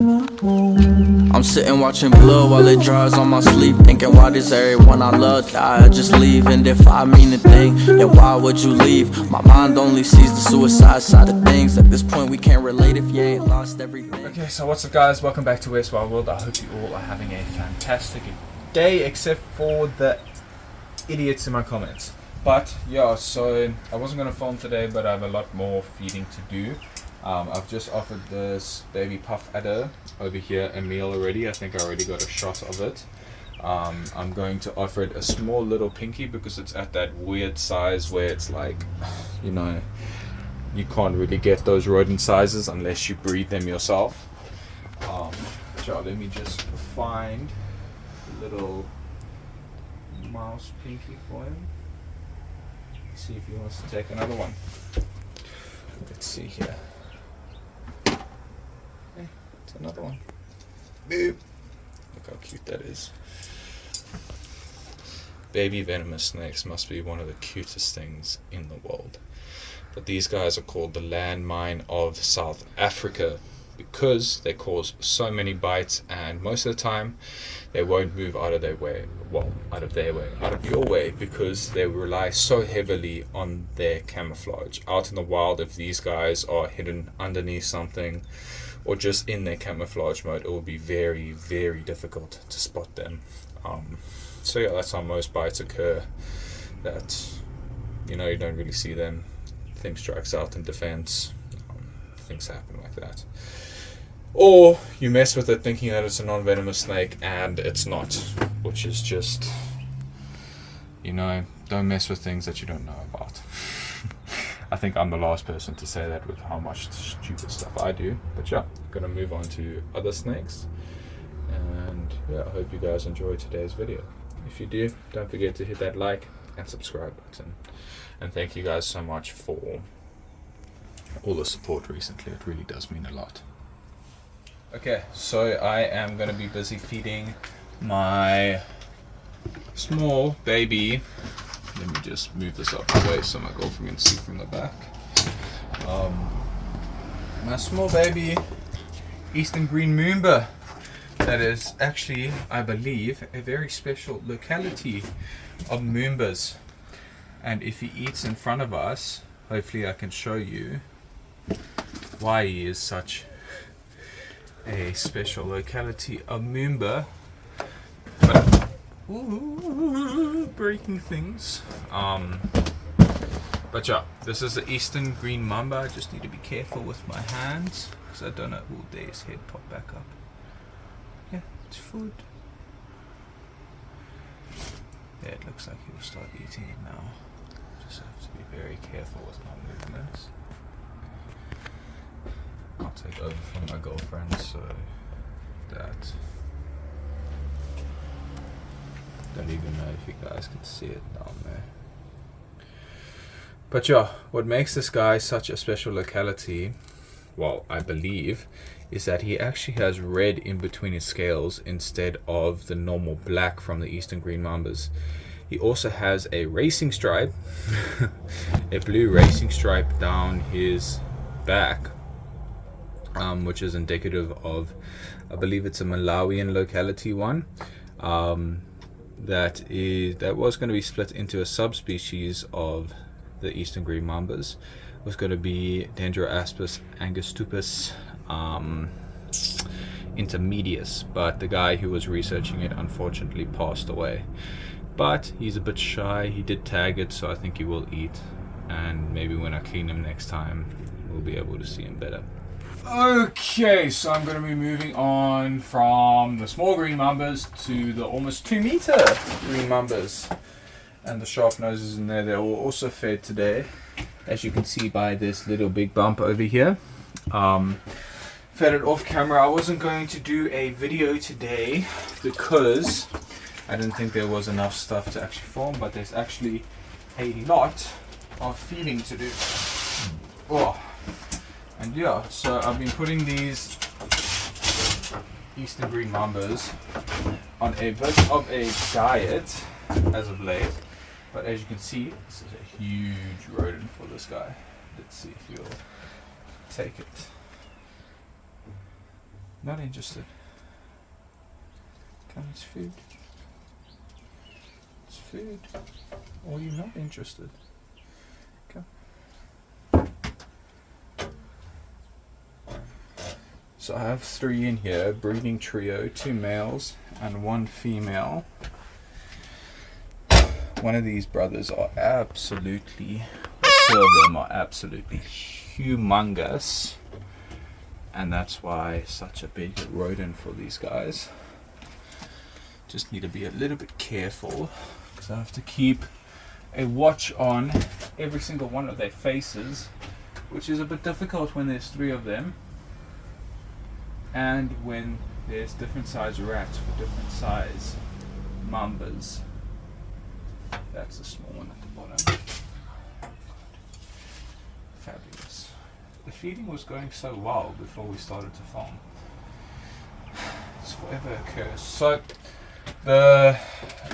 I'm sitting watching blood while it dries on my sleeve, thinking why does everyone I love die? I just leave, and if I mean a thing, then why would you leave? My mind only sees the suicide side of things. At this point we can't relate if you ain't lost everything. Okay, so what's up guys, welcome back to West Wild World. I hope you all are having a fantastic day, except for the idiots in my comments. But yeah, so I wasn't going to film today, but I have a lot more feeding to do. I've just offered this baby puff adder over here a meal already. I think I already got a shot of it. I'm going to offer it a small little pinky because it's at that weird size where it's like, you know, you can't really get those rodent sizes unless you breed them yourself. So let me just find a little mouse pinky for him. See if he wants to take another one. Let's see here. Hey, it's another one. Boop. Look how cute that is. Baby venomous snakes must be one of the cutest things in the world. But these guys are called the landmine of South Africa because they cause so many bites, and most of the time they won't move out of their way. Well, out of your way, because they rely so heavily on their camouflage. Out in the wild, if these guys are hidden underneath something or just in their camouflage mode, it will be very, very difficult to spot them. So yeah, that's how most bites occur, that you don't really see them. Thing strikes out in defense. Things happen like that. Or you mess with it thinking that it's a non-venomous snake and it's not, which is just, don't mess with things that you don't know about. I think I'm the last person to say that with how much stupid stuff I do. But yeah, I'm gonna move on to other snakes. And yeah, I hope you guys enjoyed today's video. If you do, don't forget to hit that like and subscribe button. And thank you guys so much for all the support recently. It really does mean a lot. Okay, so I am going to be busy feeding my small baby. Let me just move this up the way so my girlfriend can see from the back. My small baby Eastern Green Moomba. That is actually, I believe, a very special locality of Moombas. And if he eats in front of us, hopefully I can show you why he is such a special locality of Moomba. But, breaking things. But yeah, this is the Eastern Green Mamba. I just need to be careful with my hands because I don't know. Oh, there his head pop back up. Yeah, it's food. Yeah, it looks like he will start eating it now. Just have to be very careful with my movements. I'll take over from my girlfriend so that don't even know if you guys can see it down there. But yeah, what makes this guy such a special locality, well, I believe, is that he actually has red in between his scales instead of the normal black from the Eastern Green Mambas. He also has a racing stripe, a blue racing stripe down his back, which is indicative of, I believe it's a Malawian locality one, that was going to be split into a subspecies of the Eastern Green Mambas. It was going to be Dendroaspis angustupus intermedius, but the guy who was researching it unfortunately passed away. But he's a bit shy. He did tag it, so I think he will eat, and maybe when I clean him next time we'll be able to see him better. Okay, so I'm going to be moving on from the small green mambas to the almost 2-meter green mambas, and the sharp noses in there. They were also fed today, as you can see by this little big bump over here. Fed it off camera. I wasn't going to do a video today because I didn't think there was enough stuff to actually film, but there's actually a lot of feeding to do. Oh. And yeah, so I've been putting these Eastern Green Mambas on a bit of a diet as of late. But as you can see, this is a huge rodent for this guy. Let's see if you'll take it. Not interested. Come, it's food. It's food. Or you're not interested. Come. So I have 3 in here, breeding trio, 2 males and 1 female. One of these brothers are absolutely, 2 of them are absolutely humongous. And that's why such a big rodent for these guys. Just need to be a little bit careful because I have to keep a watch on every single one of their faces, which is a bit difficult when there's 3 of them and when there's different size rats for different size mambas. That's a small one at the bottom. Fabulous. The feeding was going so well before we started to film. It's forever a curse. So the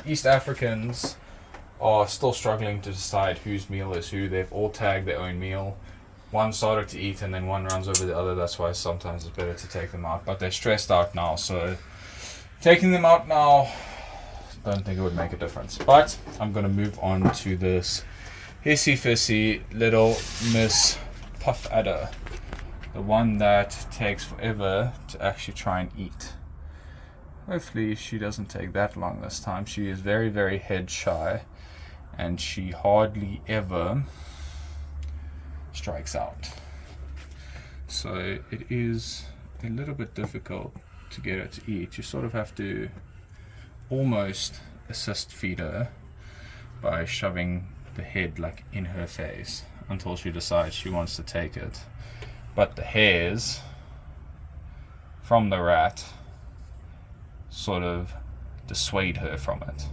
East Africans are still struggling to decide whose meal is who. They've all tagged their own meal. One started to eat and then one runs over the other. That's why sometimes it's better to take them out. But they're stressed out now, so taking them out now, don't think it would make a difference. But I'm going to move on to this hissy fissy little Miss Puff Adder. The one that takes forever to actually try and eat. Hopefully she doesn't take that long this time. She is very, very head shy and she hardly ever strikes out. So it is a little bit difficult to get her to eat. You sort of have to almost assist feed her by shoving the head like in her face until she decides she wants to take it. But the hairs from the rat sort of dissuade her from it.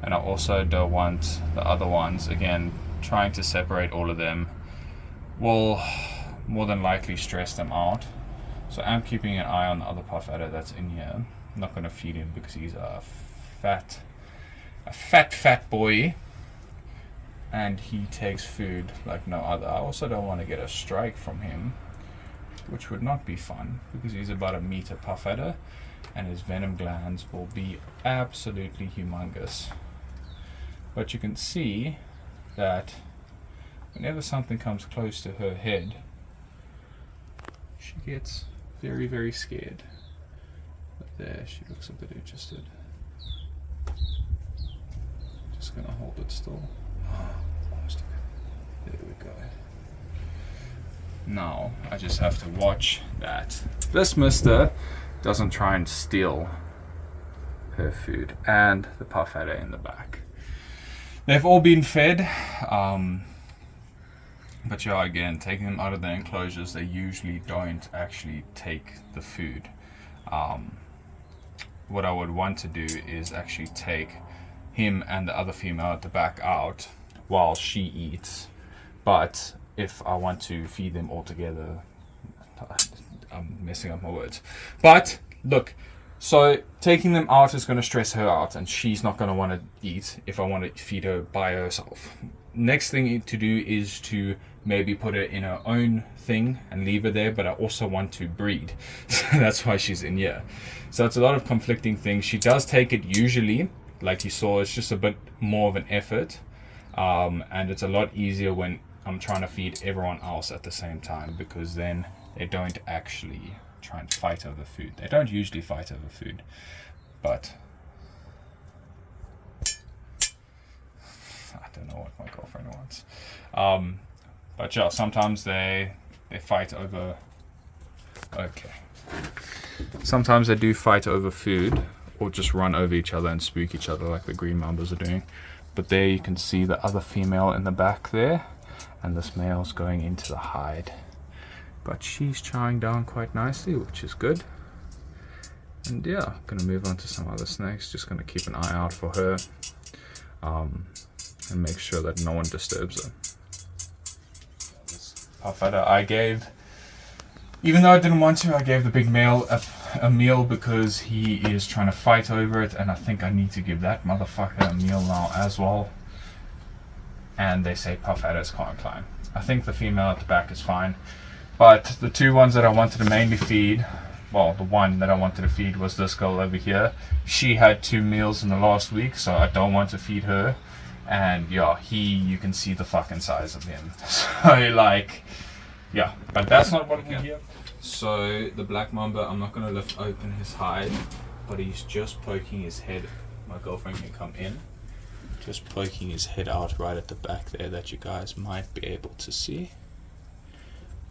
And I also don't want the other ones, again, trying to separate all of them will more than likely stress them out. So I'm keeping an eye on the other puff adder that's in here. I'm not going to feed him because he's a fat boy and he takes food like no other. I also don't want to get a strike from him, which would not be fun because he's about a meter puff adder and his venom glands will be absolutely humongous. But you can see that whenever something comes close to her head, she gets very, very scared. But there, she looks a bit interested. Just gonna hold it still. Almost there we go. Now, I just have to watch that this mister doesn't try and steal her food and the puff adder in the back. They've all been fed, but yeah, again, taking them out of the enclosures, they usually don't actually take the food. What I would want to do is actually take him and the other female at the back out while she eats. But if I want to feed them all together, I'm messing up my words. But look, so taking them out is going to stress her out and she's not going to want to eat if I want to feed her by herself. Next thing to do is to maybe put her in her own thing and leave her there, but I also want to breed. So that's why she's in here. So it's a lot of conflicting things. She does take it usually, like you saw, it's just a bit more of an effort. And it's a lot easier when I'm trying to feed everyone else at the same time, because then they don't actually try and fight over food. They don't usually fight over food, but I don't know what my girlfriend wants. But yeah, sometimes they fight over. Okay. Sometimes they do fight over food, or just run over each other and spook each other like the green mambas are doing. But there you can see the other female in the back there, and this male's going into the hide. But she's chowing down quite nicely, which is good. And yeah, gonna move on to some other snakes. Just gonna keep an eye out for her, and make sure that no one disturbs her. This puff adder I gave, even though I didn't want to, I gave the big male a meal because he is trying to fight over it, and I think I need to give that motherfucker a meal now as well. And they say puff adders can't climb. I think the female at the back is fine, but the two ones that I wanted to mainly feed well, the one that I wanted to feed was this girl over here. She had 2 meals in the last week, so I don't want to feed her. And yeah, you can see the fucking size of him. So like, yeah, but that's not what we're here. So the black mamba, I'm not gonna lift open his hide, but he's just poking his head. My girlfriend can come in. Just poking his head out right at the back there that you guys might be able to see.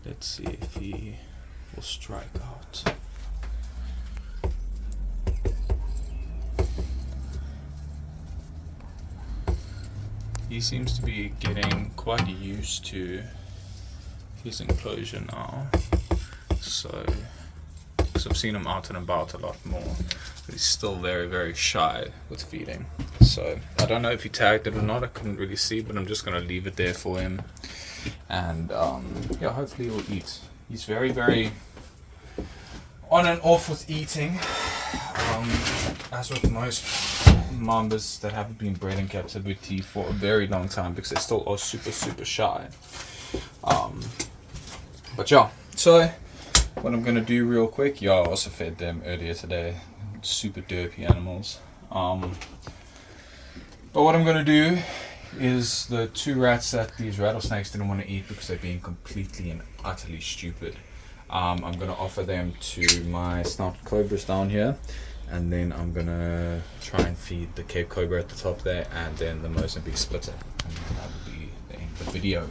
Let's see if he will strike out. He seems to be getting quite used to his enclosure now. So, because I've seen him out and about a lot more, but he's still very, very shy with feeding. So, I don't know if he tagged it or not, I couldn't really see, but I'm just going to leave it there for him. And, yeah, hopefully he'll eat. He's very, very on and off with eating. As with most mambas that haven't been bred in captivity for a very long time, because they still are super, super shy. But yeah, so what I'm gonna do real quick, I also fed them earlier today, super derpy animals. But what I'm gonna do is the 2 rats that these rattlesnakes didn't want to eat because they're being completely and utterly stupid, I'm gonna offer them to my snout cobras down here, and then I'm gonna try and feed the Cape Cobra at the top there, and then the Mozambique splitter, and that will be the end of the video.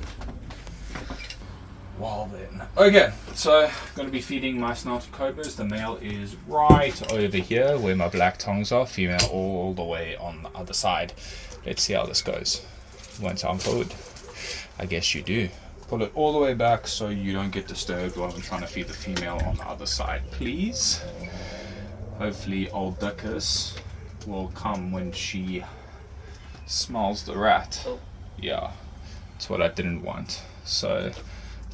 Well then, okay, so I'm going to be feeding my snouted cobras. The male is right over here where my black tongues are, female all the way on the other side. Let's see how this goes. One time forward, I guess you do. Pull it all the way back so you don't get disturbed while I'm trying to feed the female on the other side, please. Hopefully old Duckus will come when she smells the rat. Yeah, that's what I didn't want. So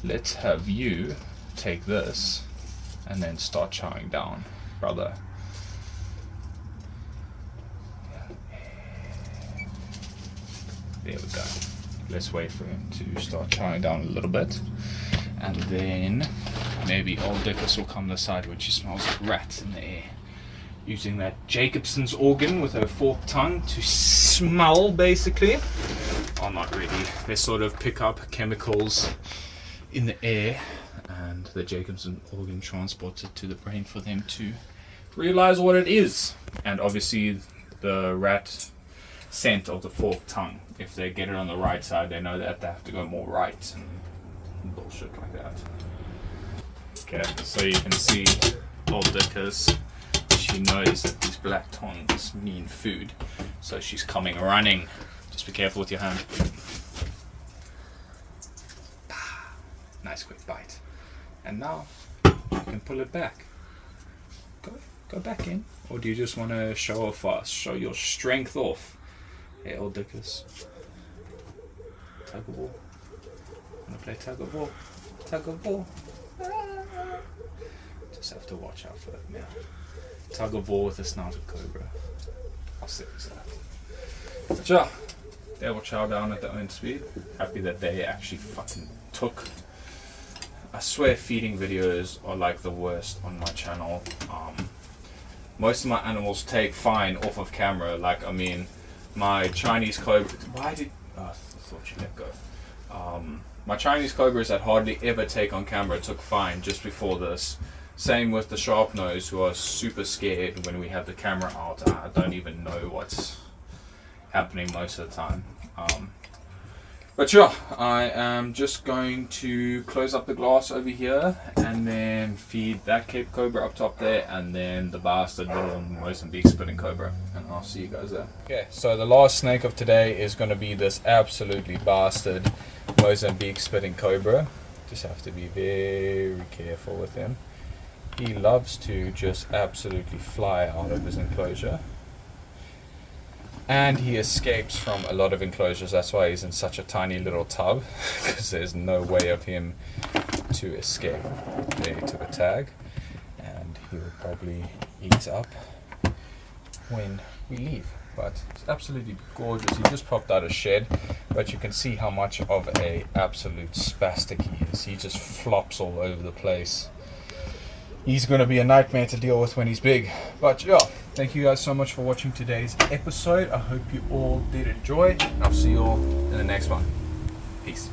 let's have you take this and then start chowing down, brother. There we go. Let's wait for him to start chowing down a little bit, and then maybe old Dickus will come this side when she smells rats in the air, using that Jacobson's organ with her forked tongue to smell, basically. Oh, not really. They sort of pick up chemicals in the air, and the Jacobson organ transports it to the brain for them to realize what it is. And obviously the rat scent of the forked tongue, if they get it on the right side, they know that they have to go more right and bullshit like that. Okay, so you can see old Dickus, she knows that these black tongues mean food, so she's coming running. Just be careful with your hand. Nice quick bite. And now you can pull it back. Go back in. Or do you just want to show off fast? Show your strength off. Hey, old Dickus. Tug of war. Wanna play tug of war? Tug of war. Just have to watch out for that now. Tug of war with a snouted cobra. How sick is that? But yeah, they will chow down at their own speed. Happy that they actually fucking took. I swear feeding videos are like the worst on my channel. Most of my animals take fine off of camera. Like, I mean, my Chinese cobra. I thought you let go. My Chinese cobras that hardly ever take on camera took fine just before this. Same with the sharp nose, who are super scared when we have the camera out. I don't even know what's happening most of the time. But yeah, I am just going to close up the glass over here and then feed that Cape Cobra up top there, and then the bastard little Mozambique spitting cobra, and I'll see you guys there. Okay, so the last snake of today is going to be this absolutely bastard Mozambique spitting cobra. Just have to be very careful with him. He loves to just absolutely fly out of his enclosure. And he escapes from a lot of enclosures. That's why he's in such a tiny little tub, because there's no way of him to escape. There, he took a tag, and he'll probably eat up when we leave. But it's absolutely gorgeous. He just popped out of shed, but you can see how much of a absolute spastic he is. He just flops all over the place. he's going to be a nightmare to deal with when he's big. But yeah, thank you guys so much for watching today's episode. I hope you all did enjoy. I'll see you all in the next one. Peace.